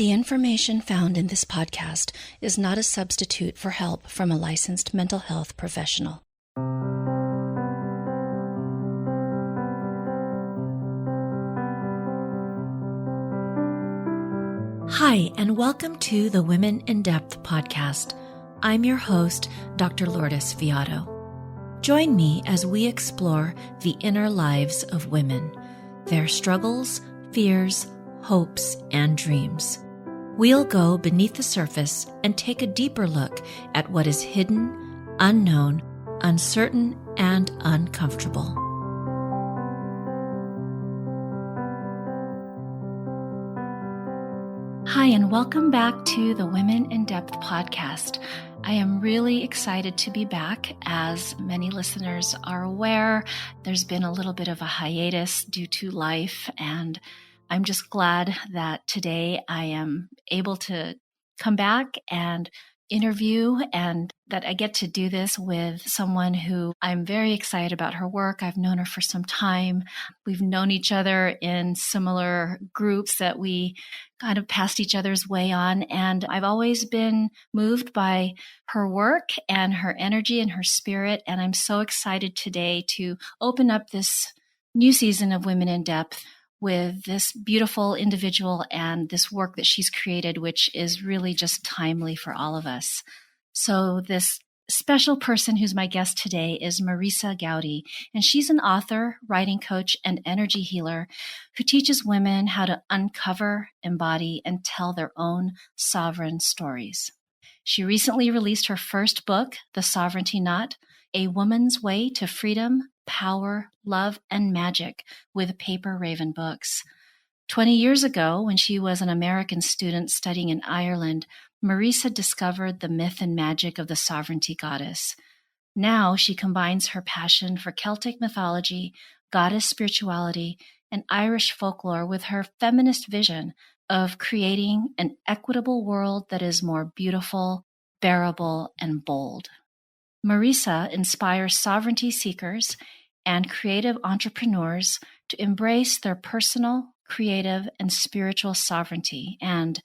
The information found in this podcast is not a substitute for help from a licensed mental health professional. Hi, and welcome to the Women in Depth podcast. I'm your host, Dr. Lourdes Viado. Join me as we explore the inner lives of women, their struggles, fears, hopes, and dreams. We'll go beneath the surface and take a deeper look at what is hidden, unknown, uncertain, and uncomfortable. Hi, and welcome back to the Women in Depth podcast. I am really excited to be back. As many listeners are aware, there's been a little bit of a hiatus due to life, and I'm just glad that today I am able to come back and interview, and that I get to do this with someone who I'm very excited about her work. I've known her for some time. We've known each other in similar groups that we kind of passed each other's way on, and I've always been moved by her work and her energy and her spirit, and I'm so excited today to open up this new season of Women in Depth with this beautiful individual and this work that she's created, which is really just timely for all of us. So this special person who's my guest today is Marisa Goudy, and she's an author, writing coach, and energy healer who teaches women how to uncover, embody, and tell their own sovereign stories. She recently released her first book, The Sovereignty Knot, A Woman's Way to Freedom, Power, Love, and Magic, with Paper Raven Books. 20 years ago, when she was an American student studying in Ireland, Marisa discovered the myth and magic of the sovereignty goddess. Now she combines her passion for Celtic mythology, goddess spirituality, and Irish folklore with her feminist vision of creating an equitable world that is more beautiful, bearable, and bold. Marisa inspires sovereignty seekers and creative entrepreneurs to embrace their personal, creative, and spiritual sovereignty and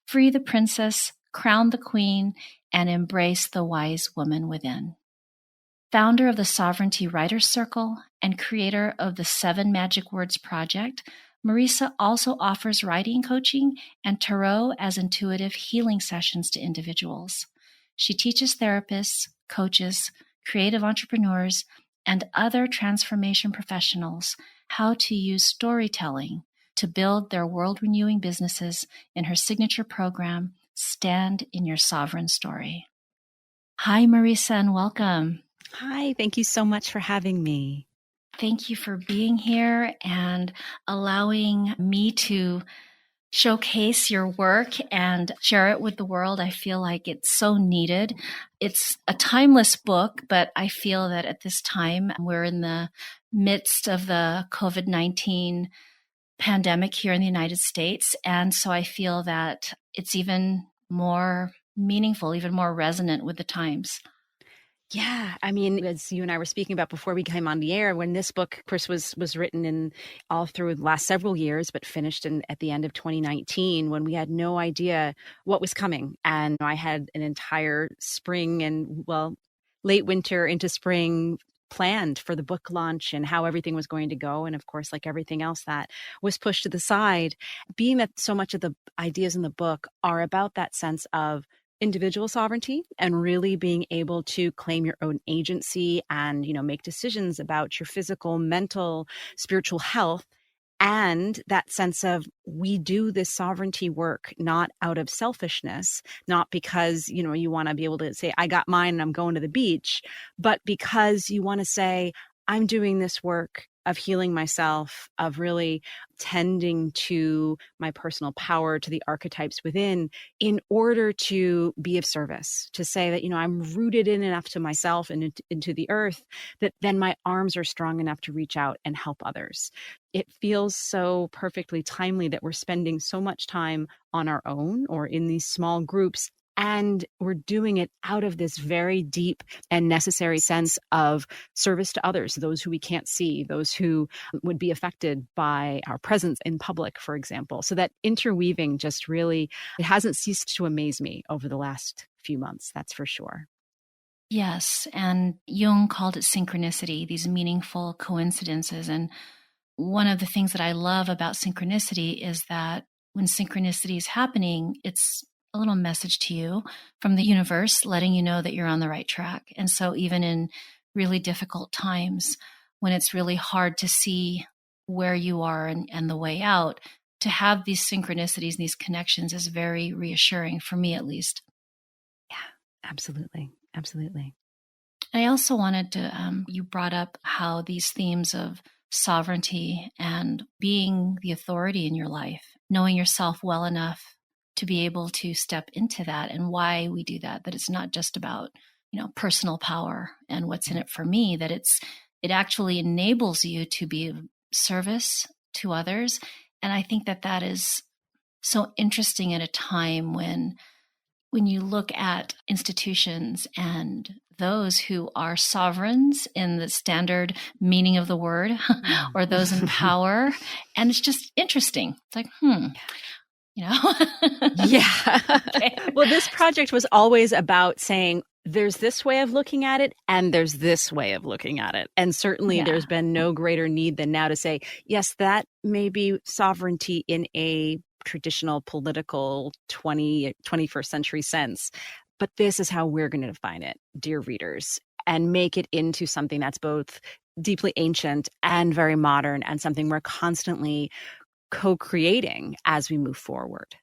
free the princess, crown the queen, and embrace the wise woman within. Founder of the Sovereignty Writers Circle and creator of the 7 Magic Words Project, Marisa also offers writing coaching and tarot as intuitive healing sessions to individuals. She teaches therapists, coaches, creative entrepreneurs, and other transformation professionals how to use storytelling to build their world-renewing businesses in her signature program, Stand in Your Sovereign Story. Hi, Marisa, and welcome. Hi, thank you so much for having me. Thank you for being here and allowing me to showcase your work and share it with the world. I feel like it's so needed. It's a timeless book, but I feel that at this time, we're in the midst of the COVID-19 pandemic here in the United States. And so I feel that it's even more meaningful, even more resonant with the times. Yeah, I mean, as you and I were speaking about before we came on the air, when this book, of course, was written in all through the last several years, but finished at the end of 2019, when we had no idea what was coming. And I had an entire spring and, late winter into spring planned for the book launch and how everything was going to go. And of course, like everything else, that was pushed to the side. Being that so much of the ideas in the book are about that sense of individual sovereignty and really being able to claim your own agency and, make decisions about your physical, mental, spiritual health. And that sense of we do this sovereignty work not out of selfishness, not because, you want to be able to say, I got mine and I'm going to the beach, but because you want to say, I'm doing this work of healing myself, of really tending to my personal power, to the archetypes within, in order to be of service, to say that, I'm rooted in enough to myself and into the earth that then my arms are strong enough to reach out and help others. It feels so perfectly timely that we're spending so much time on our own or in these small groups And we're doing it out of this very deep and necessary sense of service to others, those who we can't see, those who would be affected by our presence in public, for example. So that interweaving just really, it hasn't ceased to amaze me over the last few months, that's for sure. Yes. And Jung called it synchronicity, these meaningful coincidences. And one of the things that I love about synchronicity is that when synchronicity is happening, it's a little message to you from the universe, letting you know that you're on the right track. And so even in really difficult times, when it's really hard to see where you are and the way out, to have these synchronicities, these connections is very reassuring for me, at least. Yeah, absolutely. Absolutely. I also wanted to, you brought up how these themes of sovereignty and being the authority in your life, knowing yourself well enough to be able to step into that, and why we do that it's not just about, personal power and what's in it for me, that it actually enables you to be of service to others. And I think that is so interesting at a time when you look at institutions and those who are sovereigns in the standard meaning of the word, or those in power. And it's just interesting. It's like, Yeah. Okay. Well, this project was always about saying, there's this way of looking at it, and there's this way of looking at it. And certainly there's been no greater need than now to say, yes, that may be sovereignty in a traditional political 21st century sense. But this is how we're going to define it, dear readers, and make it into something that's both deeply ancient and very modern, and something we're constantly co-creating as we move forward.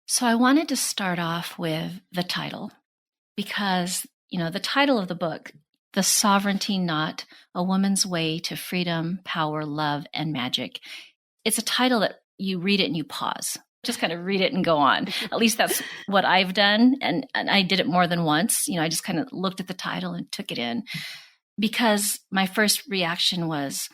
So I wanted to start off with the title, because, the title of the book, The Sovereignty Knot, A Woman's Way to Freedom, Power, Love, and Magic. It's a title that you read it and you pause. Just kind of read it and go on. At least that's what I've done. And I did it more than once. I just kind of looked at the title and took it in, because my first reaction was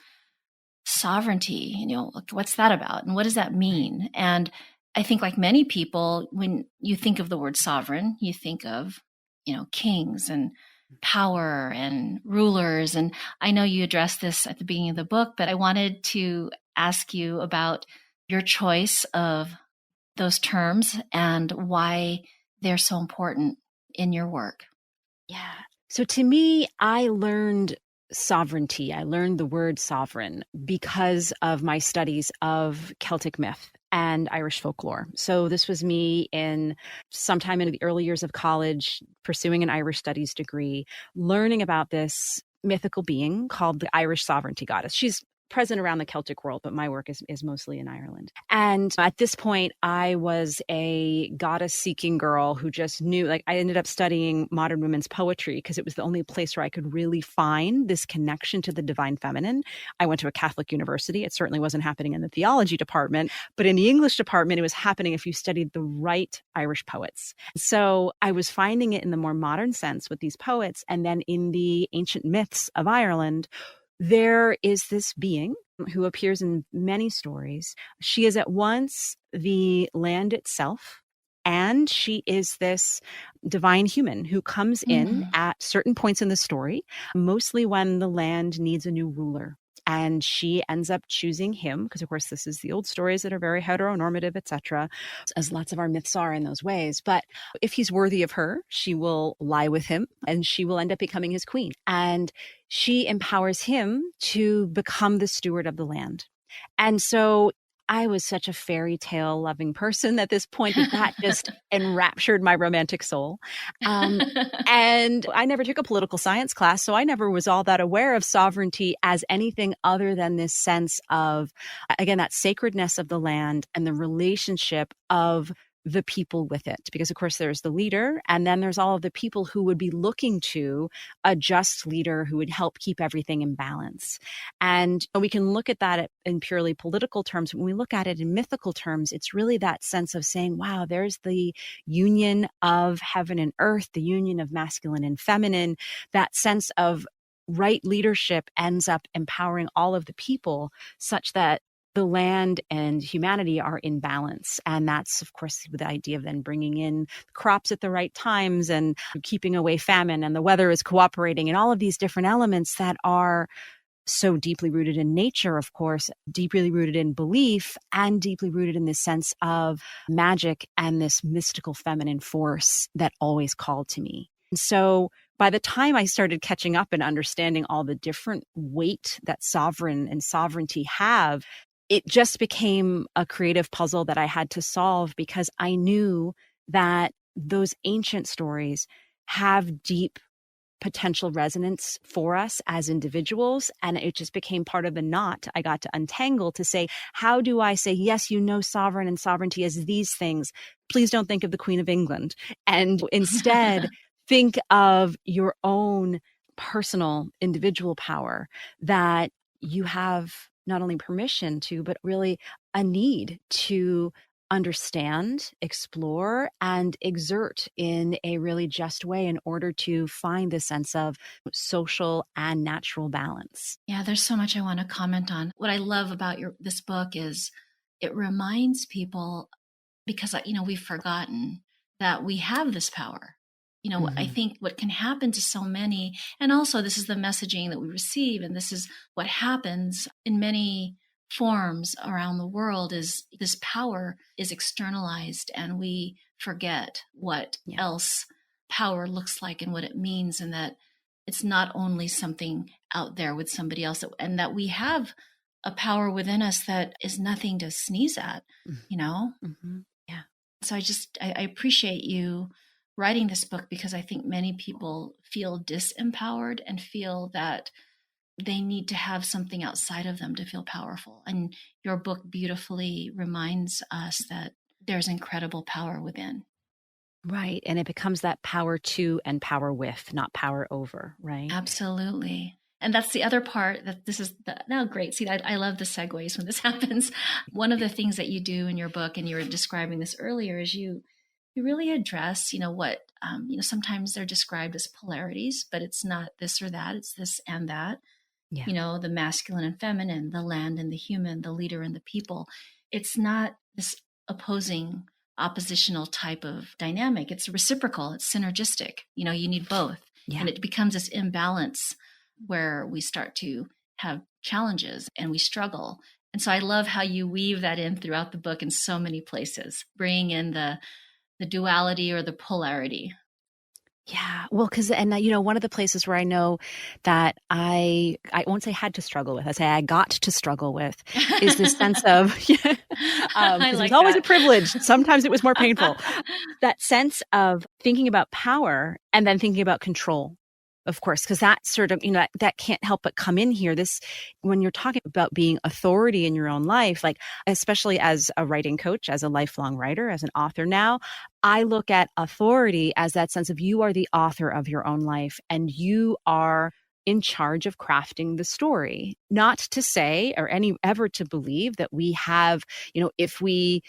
sovereignty. What's that about? And what does that mean? And I think, like many people, when you think of the word sovereign, you think of, kings and power and rulers. And I know you addressed this at the beginning of the book, but I wanted to ask you about your choice of those terms and why they're so important in your work. Yeah. So to me, I learned sovereignty. I learned the word sovereign because of my studies of Celtic myth and Irish folklore. So this was me sometime in the early years of college, pursuing an Irish studies degree, learning about this mythical being called the Irish sovereignty goddess. She's present around the Celtic world, but my work is mostly in Ireland. And at this point, I was a goddess-seeking girl who just knew, I ended up studying modern women's poetry because it was the only place where I could really find this connection to the divine feminine. I went to a Catholic university. It certainly wasn't happening in the theology department, but in the English department, it was happening if you studied the right Irish poets. So I was finding it in the more modern sense with these poets, and then in the ancient myths of Ireland, there is this being who appears in many stories. She is at once the land itself, and she is this divine human who comes in at certain points in the story, mostly when the land needs a new ruler. And she ends up choosing him, because of course this is the old stories that are very heteronormative, etc., as lots of our myths are in those ways. But if he's worthy of her, she will lie with him and she will end up becoming his queen. And she empowers him to become the steward of the land. And so I was such a fairy tale loving person at this point that just enraptured my romantic soul. And I never took a political science class, so I never was all that aware of sovereignty as anything other than this sense of, again, that sacredness of the land and the relationship of the people with it. Because, of course, there's the leader, and then there's all of the people who would be looking to a just leader who would help keep everything in balance. And we can look at that in purely political terms. When we look at it in mythical terms, it's really that sense of saying, wow, there's the union of heaven and earth, the union of masculine and feminine, that sense of right leadership ends up empowering all of the people such that the land and humanity are in balance. And that's, of course, the idea of then bringing in crops at the right times and keeping away famine, and the weather is cooperating, and all of these different elements that are so deeply rooted in nature, of course, deeply rooted in belief, and deeply rooted in this sense of magic and this mystical feminine force that always called to me. And so by the time I started catching up and understanding all the different weight that sovereign and sovereignty have, it just became a creative puzzle that I had to solve, because I knew that those ancient stories have deep potential resonance for us as individuals. And it just became part of the knot I got to untangle to say, how do I say, yes, sovereign and sovereignty as these things. Please don't think of the Queen of England. And instead, think of your own personal individual power that you have not only permission to, but really a need to understand, explore, and exert in a really just way in order to find this sense of social and natural balance. Yeah, there's so much I want to comment on. What I love about this book is it reminds people, because we've forgotten that we have this power. I think what can happen to so many, and also this is the messaging that we receive, and this is what happens in many forms around the world, is this power is externalized, and we forget what else power looks like and what it means, and that it's not only something out there with somebody else, and that we have a power within us that is nothing to sneeze at, Mm-hmm. Yeah. So I appreciate you writing this book, because I think many people feel disempowered and feel that they need to have something outside of them to feel powerful. And your book beautifully reminds us that there's incredible power within. Right. And it becomes that power to and power with, not power over, right? Absolutely. And that's the other part that this is now great. See, I love the segues when this happens. One of the things that you do in your book, and you were describing this earlier, is you really address, what, sometimes they're described as polarities, but it's not this or that, it's this and that. Yeah. The masculine and feminine, the land and the human, the leader and the people. It's not this oppositional type of dynamic. It's reciprocal, it's synergistic. You need both. Yeah. And it becomes this imbalance where we start to have challenges and we struggle. And so I love how you weave that in throughout the book in so many places, bringing in the duality or the polarity. Yeah. Well, one of the places where I know that I won't say had to struggle with, I say I got to struggle with, is this sense of, it was always a privilege. Sometimes it was more painful. That sense of thinking about power and then thinking about control. Of course, because that sort of, that can't help but come in here. When you're talking about being authority in your own life, like especially as a writing coach, as a lifelong writer, as an author now, I look at authority as that sense of you are the author of your own life and you are in charge of crafting the story. Not to say or ever to believe that we have, if we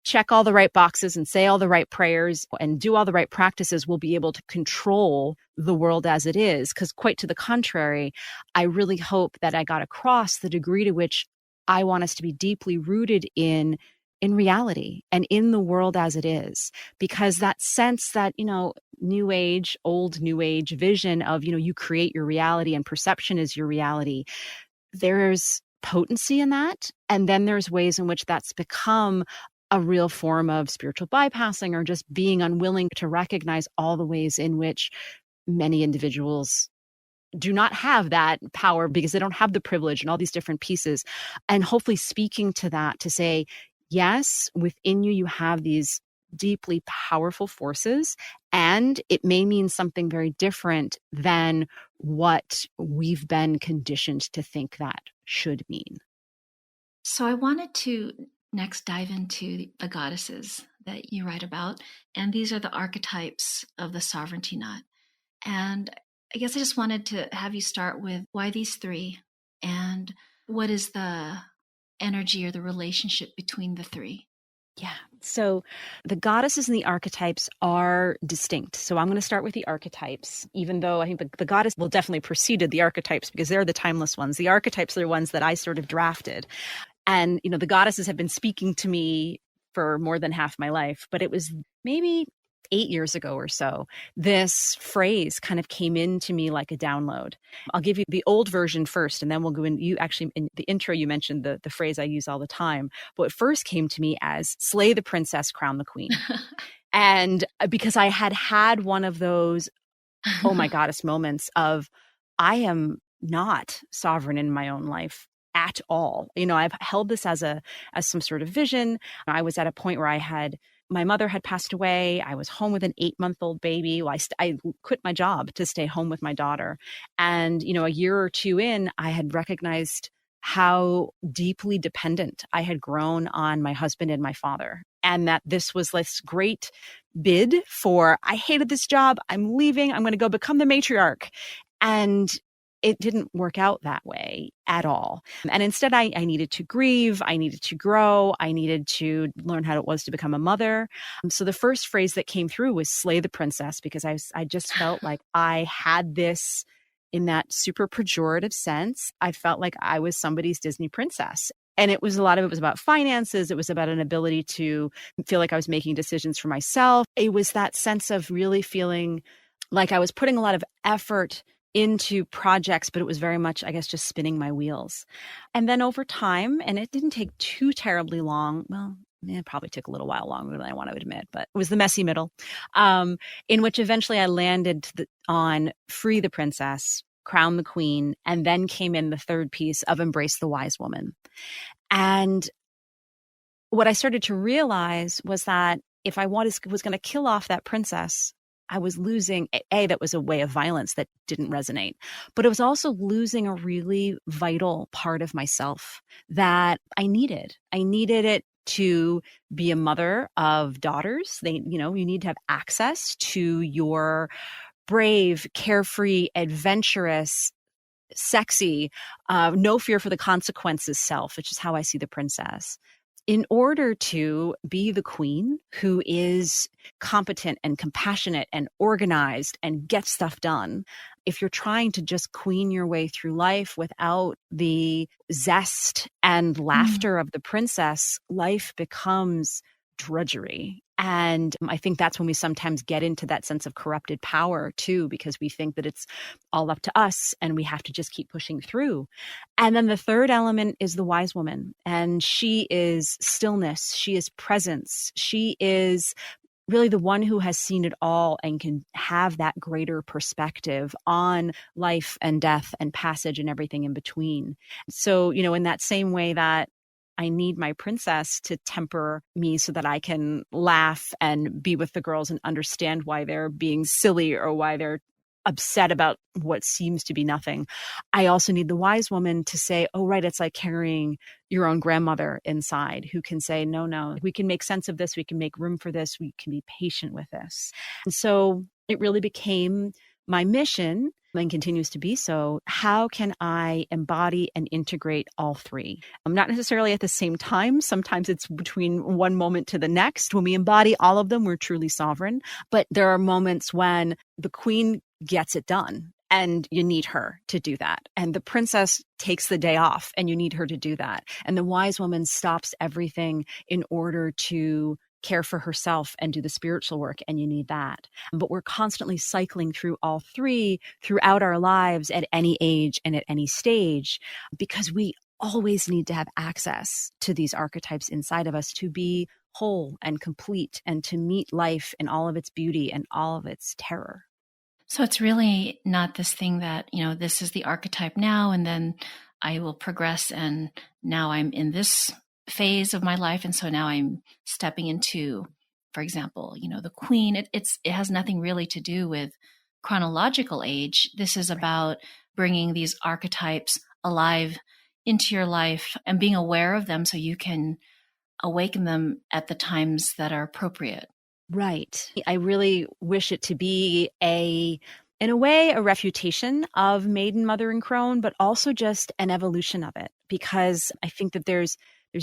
check all the right boxes and say all the right prayers and do all the right practices, we'll be able to control the world as it is. Because quite to the contrary, I really hope that I got across the degree to which I want us to be deeply rooted in reality and in the world as it is. Because that sense that, old new age vision of, you create your reality and perception is your reality, there's potency in that. And then there's ways in which that's become a real form of spiritual bypassing, or just being unwilling to recognize all the ways in which many individuals do not have that power because they don't have the privilege and all these different pieces. And hopefully speaking to that to say, yes, within you have these deeply powerful forces, and it may mean something very different than what we've been conditioned to think that should mean. So I wanted to next dive into the goddesses that you write about. And these are the archetypes of the sovereignty knot. And I guess I just wanted to have you start with why these three, and what is the energy or the relationship between the three? Yeah. So the goddesses and the archetypes are distinct. So I'm going to start with the archetypes, even though I think the goddess will definitely preceded the archetypes because they're the timeless ones. The archetypes are the ones that I sort of drafted. And, the goddesses have been speaking to me for more than half my life, but it was maybe 8 years ago or so, this phrase kind of came into me like a download. I'll give you the old version first, and then we'll go in. You actually, in the intro, you mentioned the phrase I use all the time, but it first came to me as slay the princess, crown the queen. And because I had one of those, oh my goddess moments of, I am not sovereign in my own life at all. I've held this as some sort of vision. I was at a point where my mother had passed away. I was home with an 8-month-old baby. Well, I quit my job to stay home with my daughter. And, a year or two in, I had recognized how deeply dependent I had grown on my husband and my father. And that this was this great bid for, I hated this job. I'm leaving. I'm going to go become the matriarch. And it didn't work out that way at all. And instead, I needed to grieve. I needed to grow. I needed to learn how it was to become a mother. So the first phrase that came through was slay the princess, because I just felt like I had this in that super pejorative sense. I felt like I was somebody's Disney princess. And a lot of it was about finances. It was about an ability to feel like I was making decisions for myself. It was that sense of really feeling like I was putting a lot of effort into projects, but it was very much, I guess, just spinning my wheels. And then over time, and it didn't take too terribly long, well, it probably took a little while longer than I want to admit, but it was the messy middle, in which eventually I landed on free the princess, crown the queen, and then came in the third piece of embrace the wise woman. And what I started to realize was that if I was going to kill off that princess, I was losing, that was a way of violence that didn't resonate, but it was also losing a really vital part of myself that I needed. I needed it to be a mother of daughters. You need to have access to your brave, carefree, adventurous, sexy, no fear for the consequences self, which is how I see the princess. In order to be the queen who is competent and compassionate and organized and gets stuff done, if you're trying to just queen your way through life without the zest and laughter of the princess, life becomes drudgery. And I think that's when we sometimes get into that sense of corrupted power too, because we think that it's all up to us and we have to just keep pushing through. And then the third element is the wise woman. And she is stillness. She is presence. She is really the one who has seen it all and can have that greater perspective on life and death and passage and everything in between. So, in that same way that I need my princess to temper me so that I can laugh and be with the girls and understand why they're being silly or why they're upset about what seems to be nothing. I also need the wise woman to say, oh, right, it's like carrying your own grandmother inside who can say, no, we can make sense of this. We can make room for this. We can be patient with this. And so it really became my mission, and continues to be so. How can I embody and integrate all three? Not necessarily at the same time. Sometimes it's between one moment to the next. When we embody all of them, we're truly sovereign. But there are moments when the queen gets it done and you need her to do that. And the princess takes the day off and you need her to do that. And the wise woman stops everything in order to care for herself and do the spiritual work, and you need that. But we're constantly cycling through all three throughout our lives at any age and at any stage, because we always need to have access to these archetypes inside of us to be whole and complete and to meet life in all of its beauty and all of its terror. So it's really not this thing that, this is the archetype now, and then I will progress, and now I'm in this phase of my life, and so now I'm stepping into, for example, the queen. It has nothing really to do with chronological age. This is about bringing these archetypes alive into your life and being aware of them so you can awaken them at the times that are appropriate. Right. I really wish it to be in a way, a refutation of maiden, mother, and crone, but also just an evolution of it, because I think that there's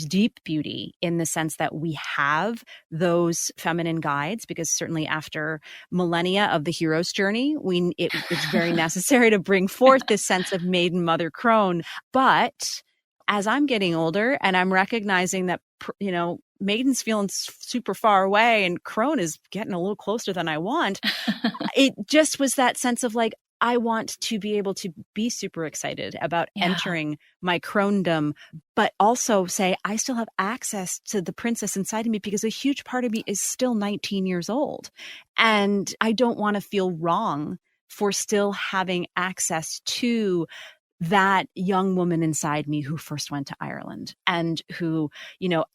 deep beauty in the sense that we have those feminine guides, because certainly after millennia of the hero's journey, it's very necessary to bring forth this sense of maiden, mother, crone. But as I'm getting older and I'm recognizing that, Maiden's feeling super far away and Crone is getting a little closer than I want, it just was that sense of like, I want to be able to be super excited about entering my crondom, but also say I still have access to the princess inside of me, because a huge part of me is still 19 years old. And I don't want to feel wrong for still having access to that young woman inside me who first went to Ireland and who,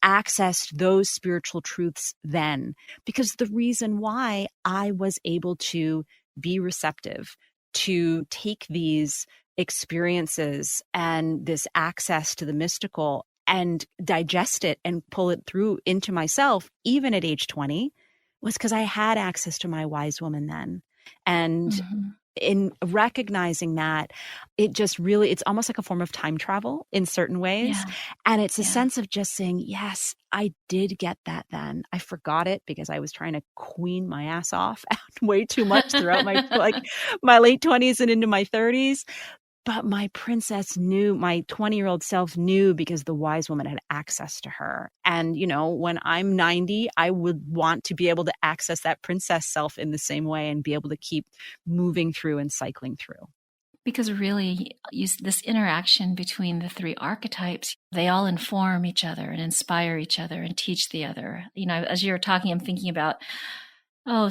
accessed those spiritual truths then. Because the reason why I was able to be receptive to take these experiences and this access to the mystical and digest it and pull it through into myself, even at age 20, was because I had access to my wise woman then. And in recognizing that, it just really, it's almost like a form of time travel in certain ways. Yeah. And it's a sense of just saying, yes, I did get that then. I forgot it because I was trying to queen my ass off way too much throughout my late 20s and into my 30s. But my princess knew, my 20-year-old self knew, because the wise woman had access to her. And, when I'm 90, I would want to be able to access that princess self in the same way and be able to keep moving through and cycling through. Because really, this interaction between the three archetypes, they all inform each other and inspire each other and teach the other. As you were talking, I'm thinking about,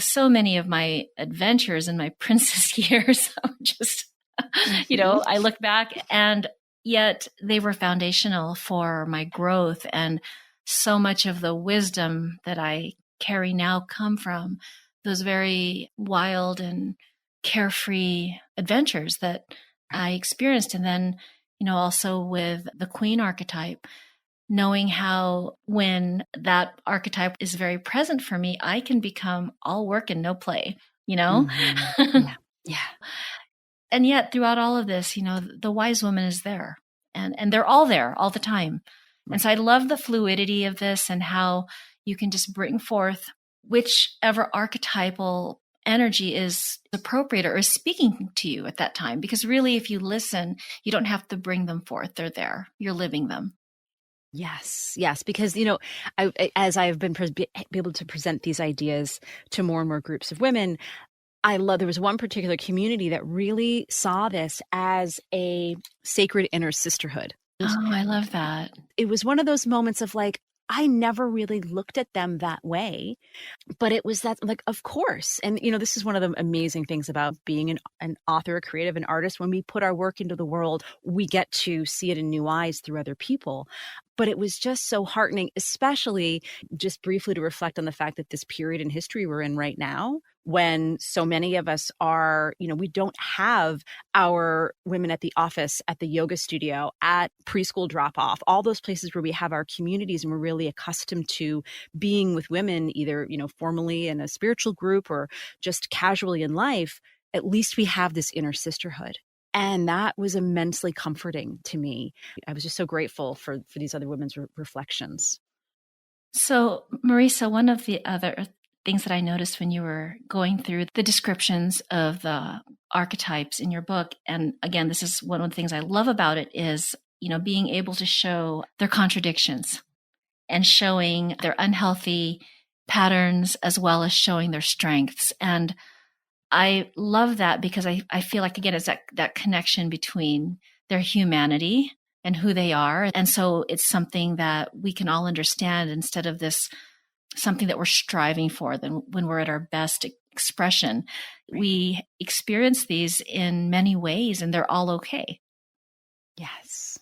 so many of my adventures in my princess years. Just, I look back, and yet they were foundational for my growth. And so much of the wisdom that I carry now come from those very wild and carefree adventures that I experienced. And then, also with the queen archetype, knowing how when that archetype is very present for me, I can become all work and no play, Yeah. And yet throughout all of this, the wise woman is there, and they're all there all the time. And so I love the fluidity of this and how you can just bring forth whichever archetypal energy is appropriate or is speaking to you at that time. Because really, if you listen, you don't have to bring them forth. They're there. You're living them. Yes. Because, as I've been able to present these ideas to more and more groups of women, there was one particular community that really saw this as a sacred inner sisterhood. Oh, I love that. It was one of those moments of like, I never really looked at them that way, but it was that, like, of course. And, this is one of the amazing things about being an author, a creative, an artist. When we put our work into the world, we get to see it in new eyes through other people. But it was just so heartening, especially just briefly to reflect on the fact that this period in history we're in right now, when so many of us are, we don't have our women at the office, at the yoga studio, at preschool drop-off, all those places where we have our communities and we're really accustomed to being with women, either, formally in a spiritual group or just casually in life. At least we have this inner sisterhood. And that was immensely comforting to me. I was just so grateful for these other women's reflections. So, Marisa, one of the other things that I noticed when you were going through the descriptions of the archetypes in your book, and again, this is one of the things I love about it, is, being able to show their contradictions and showing their unhealthy patterns as well as showing their strengths. And I love that because I feel like, again, it's that connection between their humanity and who they are. And so it's something that we can all understand instead of this something that we're striving for. Then when we're at our best expression, we experience these in many ways and they're all okay. Yes.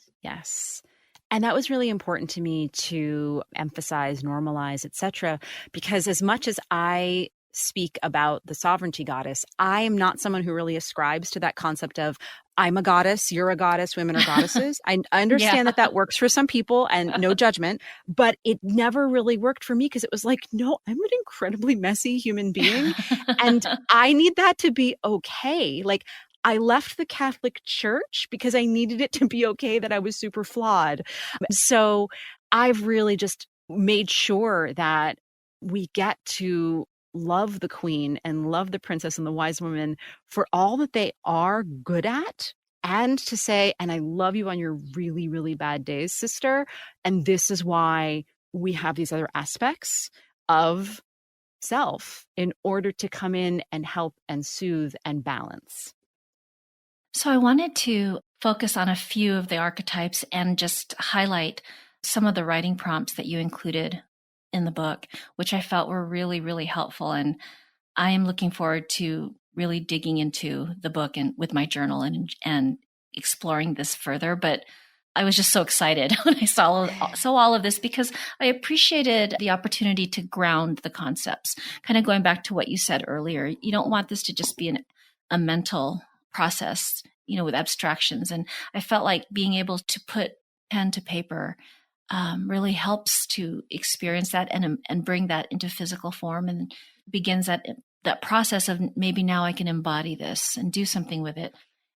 And that was really important to me to emphasize, normalize, etc. Because as much as I speak about the sovereignty goddess, I am not someone who really ascribes to that concept of I'm a goddess, you're a goddess, women are goddesses. I understand that works for some people and no judgment, but it never really worked for me because it was like, no, I'm an incredibly messy human being and I need that to be okay. Like I left the Catholic Church because I needed it to be okay that I was super flawed. So I've really just made sure that we get to love the queen and love the princess and the wise woman for all that they are good at and to say, and I love you on your really, really bad days, sister. And this is why we have these other aspects of self in order to come in and help and soothe and balance. So I wanted to focus on a few of the archetypes and just highlight some of the writing prompts that you included in the book, which I felt were really, really helpful. And I am looking forward to really digging into the book and with my journal and exploring this further. But I was just so excited when I saw all of this because I appreciated the opportunity to ground the concepts. Kind of going back to what you said earlier, you don't want this to just be a mental process, with abstractions. And I felt like being able to put pen to paper really helps to experience that and bring that into physical form, and begins that process of maybe now I can embody this and do something with it.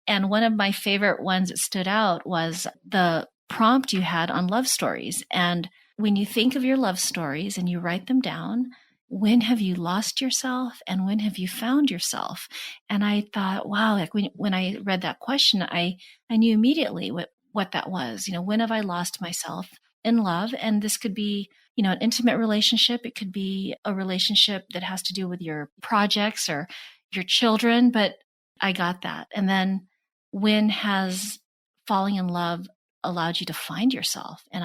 And one of my favorite ones that stood out was the prompt you had on love stories. And when you think of your love stories and you write them down, when have you lost yourself and when have you found yourself? And I thought, wow, like when I read that question, I knew immediately what that was. When have I lost myself in love? And this could be, an intimate relationship. It could be a relationship that has to do with your projects or your children, but I got that. And then when has falling in love allowed you to find yourself? And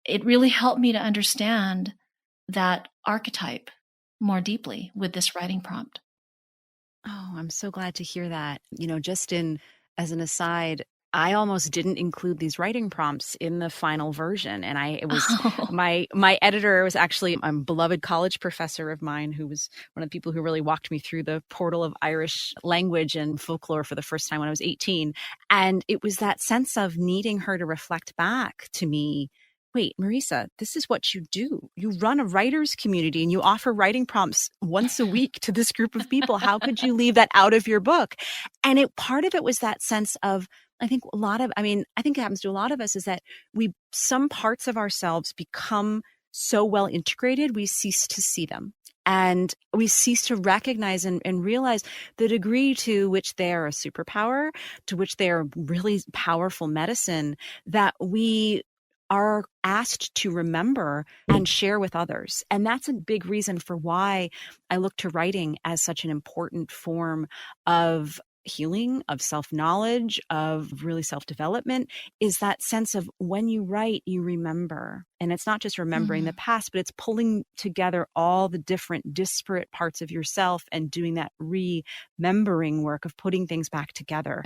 it really helped me to understand that archetype more deeply with this writing prompt. Oh, I'm so glad to hear that. Just as an aside, I almost didn't include these writing prompts in the final version. And my editor was actually a beloved college professor of mine who was one of the people who really walked me through the portal of Irish language and folklore for the first time when I was 18. And it was that sense of needing her to reflect back to me. Wait, Marisa, this is what you do. You run a writers community and you offer writing prompts once a week to this group of people. How could you leave that out of your book? And part of it was that sense of, I think it happens to a lot of us, is that some parts of ourselves become so well integrated, we cease to see them. And we cease to recognize and realize the degree to which they are a superpower, to which they are really powerful medicine that we are asked to remember and share with others. And that's a big reason for why I look to writing as such an important form of healing, of self-knowledge, of really self-development, is that sense of when you write, you remember. And it's not just remembering the past, but it's pulling together all the different disparate parts of yourself and doing that remembering work of putting things back together.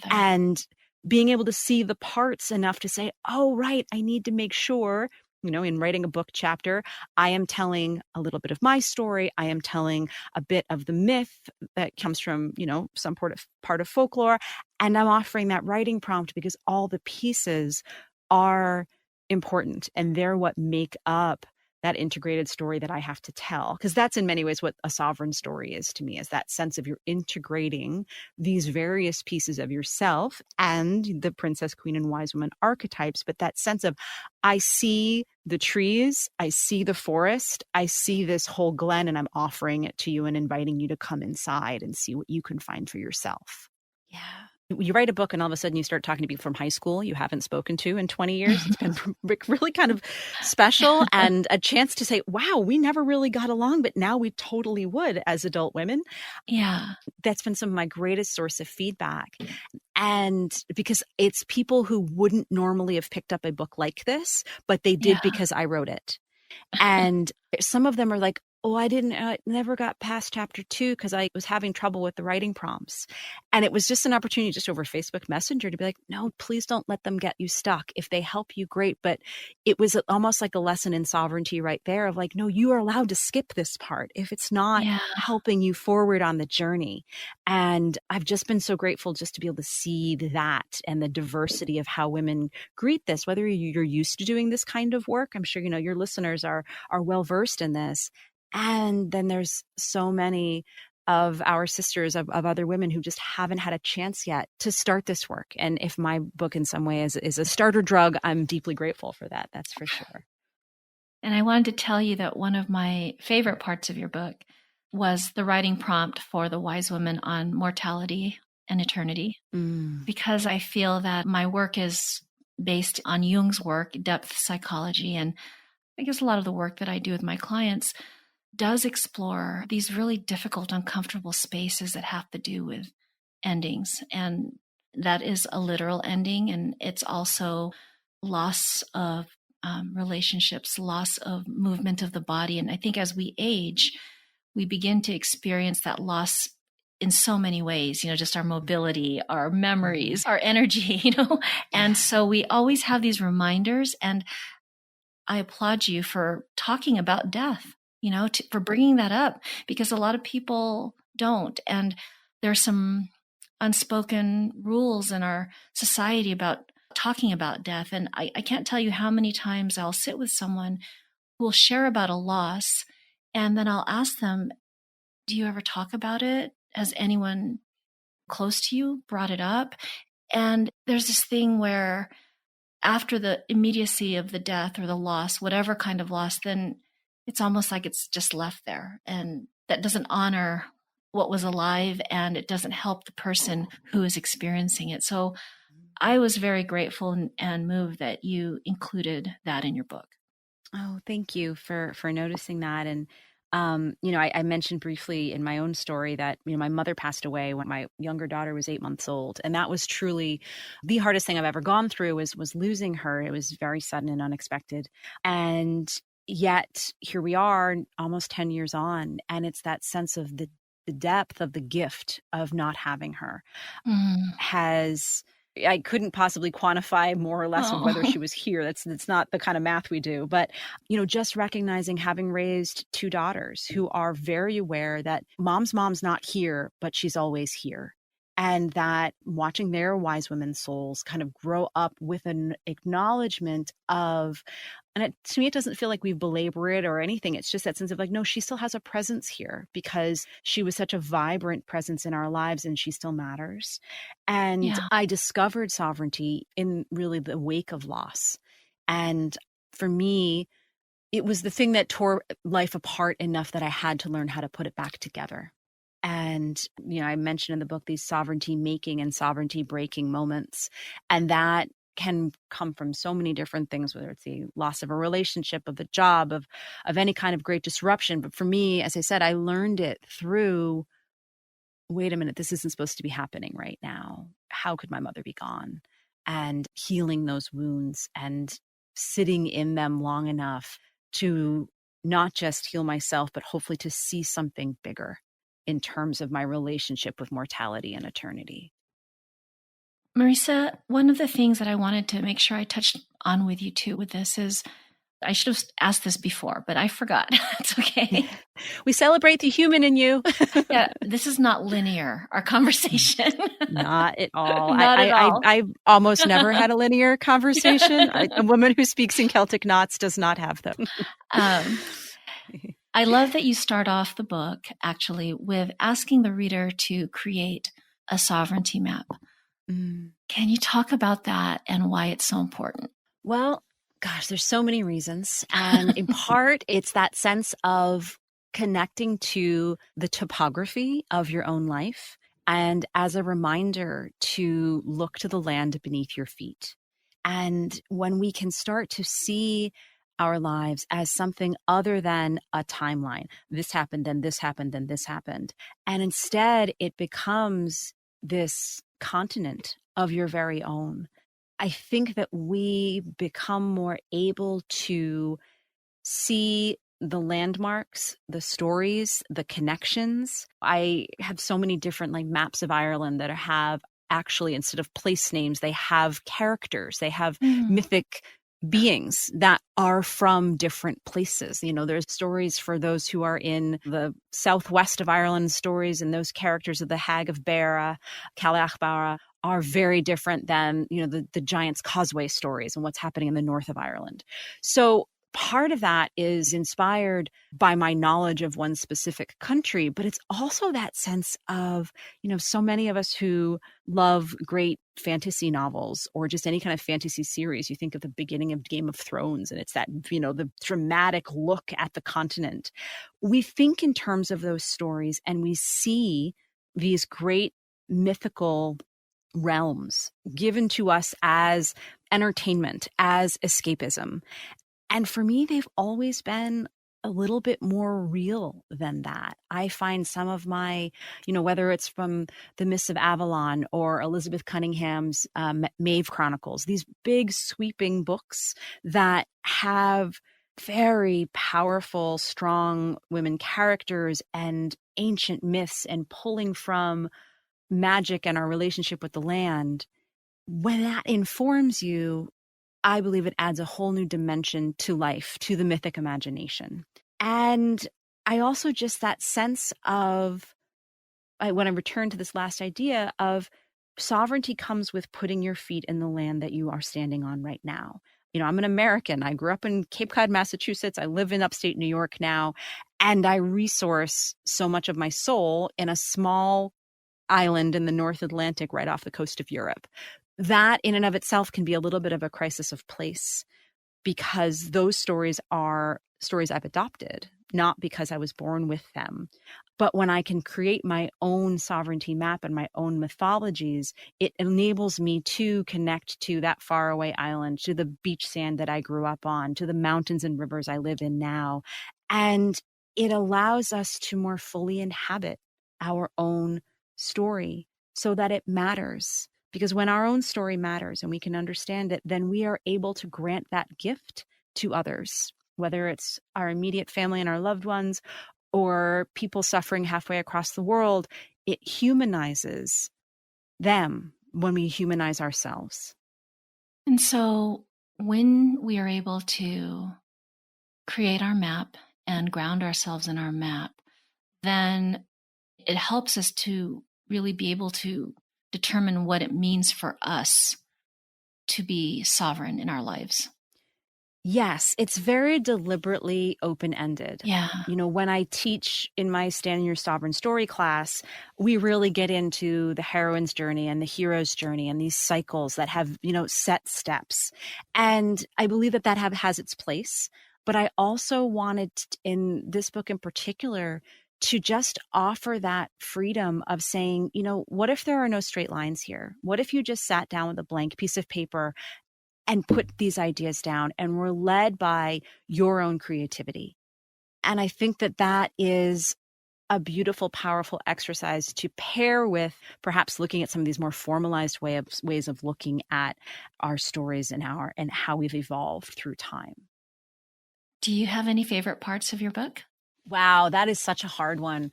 And being able to see the parts enough to say, oh, right, I need to make sure, in writing a book chapter, I am telling a little bit of my story. I am telling a bit of the myth that comes from, some part of folklore. And I'm offering that writing prompt because all the pieces are important and they're what make up that integrated story that I have to tell. Because that's in many ways what a sovereign story is to me, is that sense of you're integrating these various pieces of yourself and the princess, queen, and wise woman archetypes. But that sense of, I see the trees, I see the forest, I see this whole glen, and I'm offering it to you and inviting you to come inside and see what you can find for yourself. Yeah. You write a book and all of a sudden you start talking to people from high school you haven't spoken to in 20 years. It's been really kind of special and a chance to say, wow, we never really got along, but now we totally would as adult women. Yeah. That's been some of my greatest source of feedback. And because it's people who wouldn't normally have picked up a book like this, but they did because I wrote it. And some of them are like, oh, I never got past chapter 2 because I was having trouble with the writing prompts. And it was just an opportunity just over Facebook Messenger to be like, no, please don't let them get you stuck. If they help you, great. But it was almost like a lesson in sovereignty right there of like, no, you are allowed to skip this part if it's not helping you forward on the journey. And I've just been so grateful just to be able to see that and the diversity of how women greet this, whether you're used to doing this kind of work. I'm sure, your listeners are well versed in this. And then there's so many of our sisters, of other women who just haven't had a chance yet to start this work. And if my book in some way is a starter drug, I'm deeply grateful for that. That's for sure. And I wanted to tell you that one of my favorite parts of your book was the writing prompt for the wise woman on mortality and eternity, because I feel that my work is based on Jung's work, depth psychology, and I guess a lot of the work that I do with my clients does explore these really difficult, uncomfortable spaces that have to do with endings. And that is a literal ending. And it's also loss of relationships, loss of movement of the body. And I think as we age, we begin to experience that loss in so many ways, just our mobility, our memories, our energy, And so we always have these reminders. And I applaud you for talking about death, for bringing that up, because a lot of people don't. And there's some unspoken rules in our society about talking about death. And I can't tell you how many times I'll sit with someone who will share about a loss, and then I'll ask them, do you ever talk about it? Has anyone close to you brought it up? And there's this thing where after the immediacy of the death or the loss, whatever kind of loss, then it's almost like it's just left there. And that doesn't honor what was alive, and it doesn't help the person who is experiencing it. So I was very grateful and moved that you included that in your book. Oh, thank you for noticing that. And I mentioned briefly in my own story that, my mother passed away when my younger daughter was 8 months old. And that was truly the hardest thing I've ever gone through was losing her. It was very sudden and unexpected. And yet here we are almost 10 years on. And it's that sense of the depth of the gift of not having her I couldn't possibly quantify more or less of whether she was here. That's not the kind of math we do. But, just recognizing having raised two daughters who are very aware that mom's not here, but she's always here. And that watching their wise women's souls kind of grow up with an acknowledgement of, and to me, it doesn't feel like we belabor it or anything. It's just that sense of like, no, she still has a presence here because she was such a vibrant presence in our lives and she still matters. And I discovered sovereignty in really the wake of loss. And for me, it was the thing that tore life apart enough that I had to learn how to put it back together. And, I mentioned in the book these sovereignty making and sovereignty breaking moments. And that can come from so many different things, whether it's the loss of a relationship, of a job, of any kind of great disruption. But for me, as I said, I learned it through, wait a minute, this isn't supposed to be happening right now. How could my mother be gone? And healing those wounds and sitting in them long enough to not just heal myself, but hopefully to see something bigger in terms of my relationship with mortality and eternity. Marisa, one of the things that I wanted to make sure I touched on with you too with this is, I should have asked this before, but I forgot. It's okay. We celebrate the human in you. Yeah, this is not linear, our conversation. Not at all. Not at all. I've almost never had a linear conversation. A woman who speaks in Celtic knots does not have them. I love that you start off the book actually with asking the reader to create a sovereignty map. Can you talk about that and why it's so important? Well, gosh, there's so many reasons. And in part, it's that sense of connecting to the topography of your own life. And as a reminder to look to the land beneath your feet. And when we can start to see our lives as something other than a timeline. This happened, then this happened, then this happened. And instead, it becomes this continent of your very own. I think that we become more able to see the landmarks, the stories, the connections. I have so many different maps of Ireland that have actually, instead of place names, they have characters. They have mythic beings that are from different places. There's stories for those who are in the southwest of Ireland, stories, and those characters of the Hag of Beara, Calaachbara, are very different than, the Giant's Causeway stories and what's happening in the north of Ireland. So part of that is inspired by my knowledge of one specific country, but it's also that sense of, so many of us who love great fantasy novels or just any kind of fantasy series. You think of the beginning of Game of Thrones and it's that, the dramatic look at the continent. We think in terms of those stories and we see these great mythical realms given to us as entertainment, as escapism. And for me, they've always been a little bit more real than that. I find some of my, whether it's from the Mists of Avalon or Elizabeth Cunningham's Maeve Chronicles, these big sweeping books that have very powerful, strong women characters and ancient myths and pulling from magic and our relationship with the land. When that informs you, I believe it adds a whole new dimension to life, to the mythic imagination. And I also just that sense of, when I return to this last idea of sovereignty comes with putting your feet in the land that you are standing on right now. I'm an American. I grew up in Cape Cod, Massachusetts. I live in upstate New York now. And I resource so much of my soul in a small island in the North Atlantic right off the coast of Europe. That in and of itself can be a little bit of a crisis of place, because those stories are stories I've adopted, not because I was born with them. But when I can create my own sovereignty map and my own mythologies, it enables me to connect to that faraway island, to the beach sand that I grew up on, to the mountains and rivers I live in now. And it allows us to more fully inhabit our own story so that it matters. Because when our own story matters and we can understand it, then we are able to grant that gift to others, whether it's our immediate family and our loved ones or people suffering halfway across the world. It humanizes them when we humanize ourselves. And so when we are able to create our map and ground ourselves in our map, then it helps us to really be able to determine what it means for us to be sovereign in our lives. Yes, it's very deliberately open-ended. Yeah. When I teach in my Stand in Your Sovereign Story class, we really get into the heroine's journey and the hero's journey and these cycles that have, set steps. And I believe that has its place. But I also wanted, in this book in particular, to just offer that freedom of saying, what if there are no straight lines here? What if you just sat down with a blank piece of paper and put these ideas down and were led by your own creativity? And I think that is a beautiful, powerful exercise to pair with perhaps looking at some of these more formalized ways of looking at our stories and how we've evolved through time. Do you have any favorite parts of your book? Wow, that is such a hard one.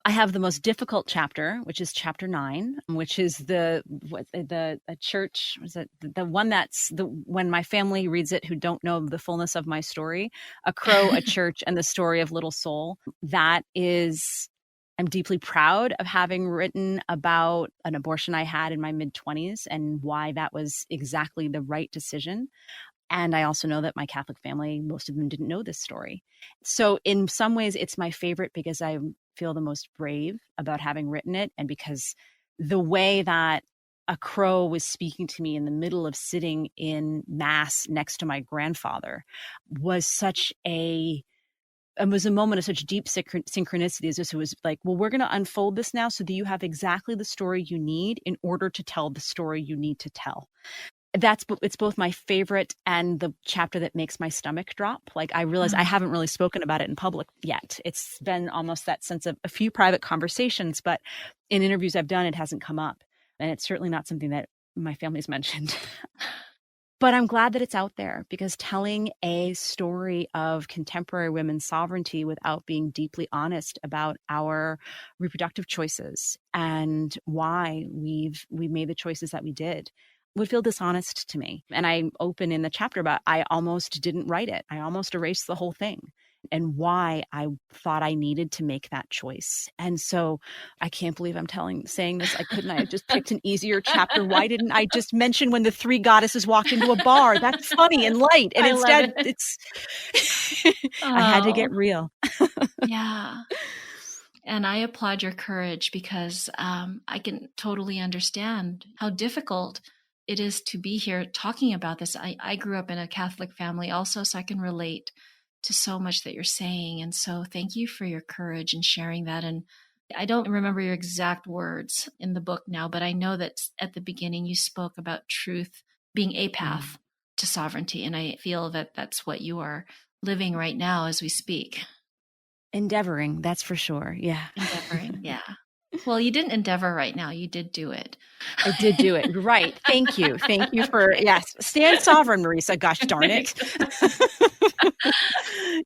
I have the most difficult chapter, which is chapter 9, which is the church. Was it the one that's when my family reads it who don't know the fullness of my story? A crow, a church, and the story of little soul. That is, I'm deeply proud of having written about an abortion I had in my mid-20s and why that was exactly the right decision. And I also know that my Catholic family, most of them didn't know this story. So in some ways, it's my favorite because I feel the most brave about having written it. And because the way that a crow was speaking to me in the middle of sitting in mass next to my grandfather was a moment of such deep synchronicity. As this was like, well, we're going to unfold this now so that you have exactly the story you need in order to tell the story you need to tell. It's both my favorite and the chapter that makes my stomach drop. Like, I realize I haven't really spoken about it in public yet. It's been almost that sense of a few private conversations, but in interviews I've done, it hasn't come up. And it's certainly not something that my family's mentioned. But I'm glad that it's out there, because telling a story of contemporary women's sovereignty without being deeply honest about our reproductive choices and why we made the choices that we did would feel dishonest to me. And I open in the chapter about I almost didn't write it. I almost erased the whole thing, and why I thought I needed to make that choice. And so I can't believe I'm saying this. I have just picked an easier chapter. Why didn't I just mention when the 3 goddesses walked into a bar? That's funny and light. And instead it's I had to get real. Yeah. And I applaud your courage, because I can totally understand how difficult it is to be here talking about this. I grew up in a Catholic family also, so I can relate to so much that you're saying. And so thank you for your courage in sharing that. And I don't remember your exact words in the book now, but I know that at the beginning you spoke about truth being a path to sovereignty. And I feel that that's what you are living right now as we speak. Endeavoring, that's for sure. Yeah. Endeavoring. Yeah. Well, you didn't endeavor right now. You did do it. I did do it. Right. Thank you. Thank you for, yes. Stand sovereign, Marisa. Gosh darn it.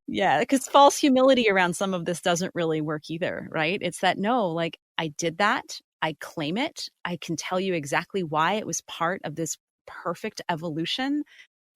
Yeah. Because false humility around some of this doesn't really work either. Right. It's that, no, like I did that. I claim it. I can tell you exactly why it was part of this perfect evolution.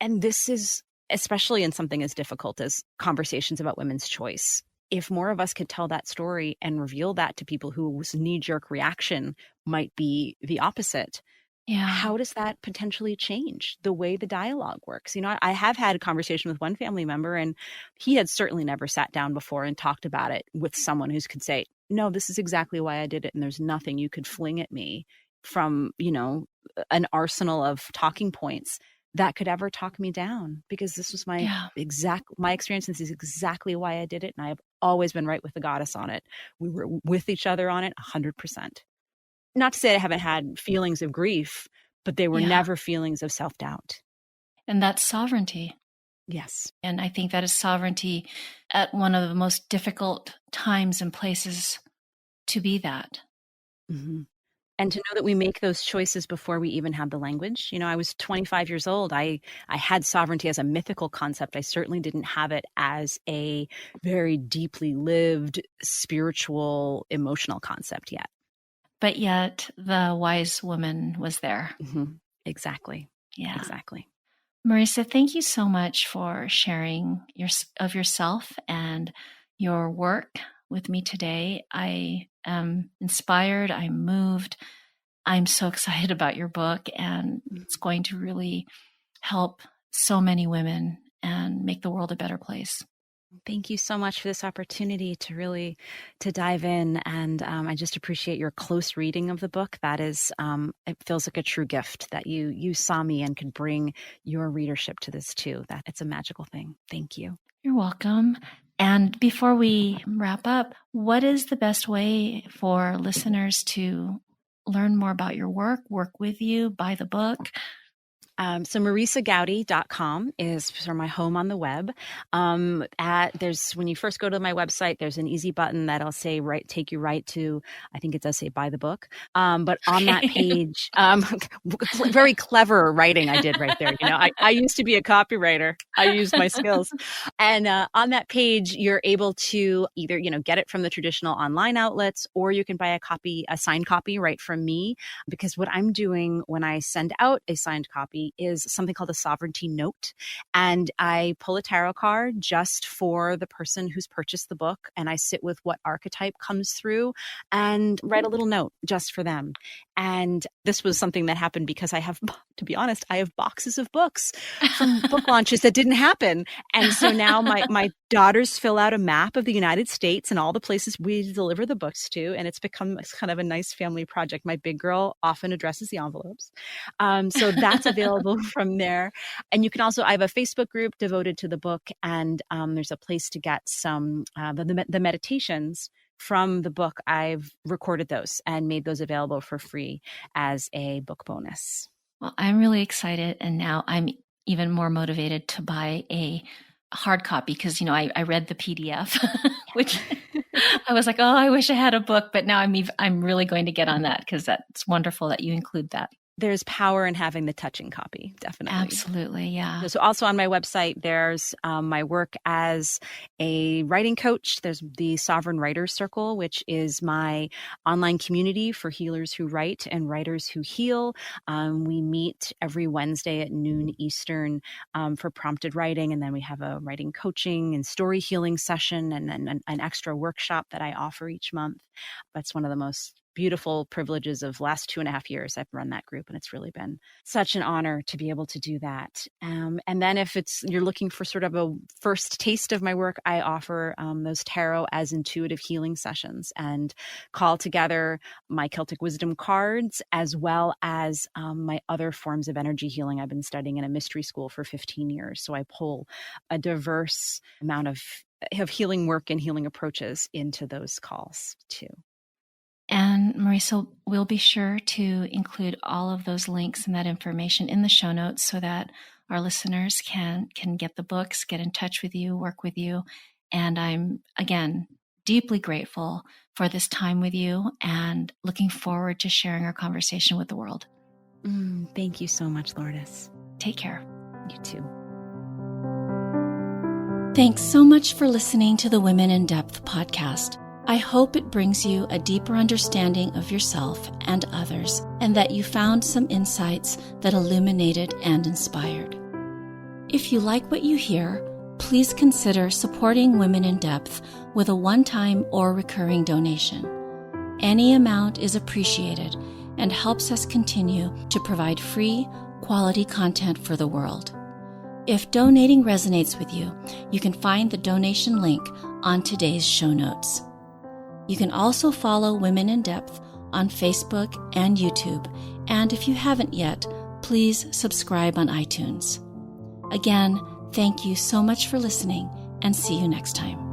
And this is especially in something as difficult as conversations about women's choice. If more of us could tell that story and reveal that to people whose knee-jerk reaction might be the opposite, how does that potentially change the way the dialogue works? You know, I have had a conversation with one family member, and he had certainly never sat down before and talked about it with someone who could say, no, this is exactly why I did it, and there's nothing you could fling at me from, you know, an arsenal of talking points that could ever talk me down, because this was my experience. This is exactly why I did it. And I have always been right with the goddess on it. We were with each other on it 100%. Not to say I haven't had feelings of grief, but they were never feelings of self-doubt. And that's sovereignty. Yes. And I think that is sovereignty at one of the most difficult times and places to be that. Mm-hmm. And to know that we make those choices before we even have the language. You know, I was 25 years old. I had sovereignty as a mythical concept. I certainly didn't have it as a very deeply lived, spiritual, emotional concept yet. But yet the wise woman was there. Mm-hmm. Exactly. Yeah. Exactly. Marisa, thank you so much for sharing of yourself and your work with me today. I am inspired. I'm moved. I'm so excited about your book, and it's going to really help so many women and make the world a better place. Thank you so much for this opportunity to dive in. And I just appreciate your close reading of the book. That is, it feels like a true gift that you saw me and could bring your readership to this too. That it's a magical thing. Thank you. You're welcome. And before we wrap up, what is the best way for listeners to learn more about your work with you, buy the book? So marisagoudy.com is for my home on the web. When you first go to my website, there's an easy button that'll say take you right to, I think it does say buy the book. But on that page, very clever writing I did right there. You know, I used to be a copywriter. I used my skills. And on that page, you're able to either, you know, get it from the traditional online outlets, or you can buy a signed copy right from me. Because what I'm doing when I send out a signed copy is something called a sovereignty note. And I pull a tarot card just for the person who's purchased the book. And I sit with what archetype comes through and write a little note just for them. And this was something that happened because to be honest, I have boxes of books from book launches that didn't happen. And so now my daughters fill out a map of the United States and all the places we deliver the books to. And it's become kind of a nice family project. My big girl often addresses the envelopes. So that's available from there. And you can also, I have a Facebook group devoted to the book, and there's a place to get some, the meditations from the book. I've recorded those and made those available for free as a book bonus. Well, I'm really excited. And now I'm even more motivated to buy a hard copy because, you know, I read the PDF, which I was like, oh, I wish I had a book. But now I'm really going to get on that because that's wonderful that you include that. There's power in having the touching copy, definitely. Absolutely, yeah. So also on my website, there's my work as a writing coach. There's the Sovereign Writers Circle, which is my online community for healers who write and writers who heal. We meet every Wednesday at noon Eastern for prompted writing. And then we have a writing coaching and story healing session, and then an extra workshop that I offer each month. That's one of the most beautiful privileges of last 2.5 years. I've run that group, and it's really been such an honor to be able to do that. And then if you're looking for sort of a first taste of my work, I offer those tarot as intuitive healing sessions and call together my Celtic wisdom cards as well as my other forms of energy healing. I've been studying in a mystery school for 15 years. So I pull a diverse amount of healing work and healing approaches into those calls too. And Marisa, we'll be sure to include all of those links and that information in the show notes so that our listeners can get the books, get in touch with you, work with you. And I'm, again, deeply grateful for this time with you and looking forward to sharing our conversation with the world. Thank you so much, Lourdes. Take care. You too. Thanks so much for listening to the Women in Depth podcast. I hope it brings you a deeper understanding of yourself and others, and that you found some insights that illuminated and inspired. If you like what you hear, please consider supporting Women in Depth with a one-time or recurring donation. Any amount is appreciated and helps us continue to provide free, quality content for the world. If donating resonates with you, you can find the donation link on today's show notes. You can also follow Women in Depth on Facebook and YouTube, and if you haven't yet, please subscribe on iTunes. Again, thank you so much for listening, and see you next time.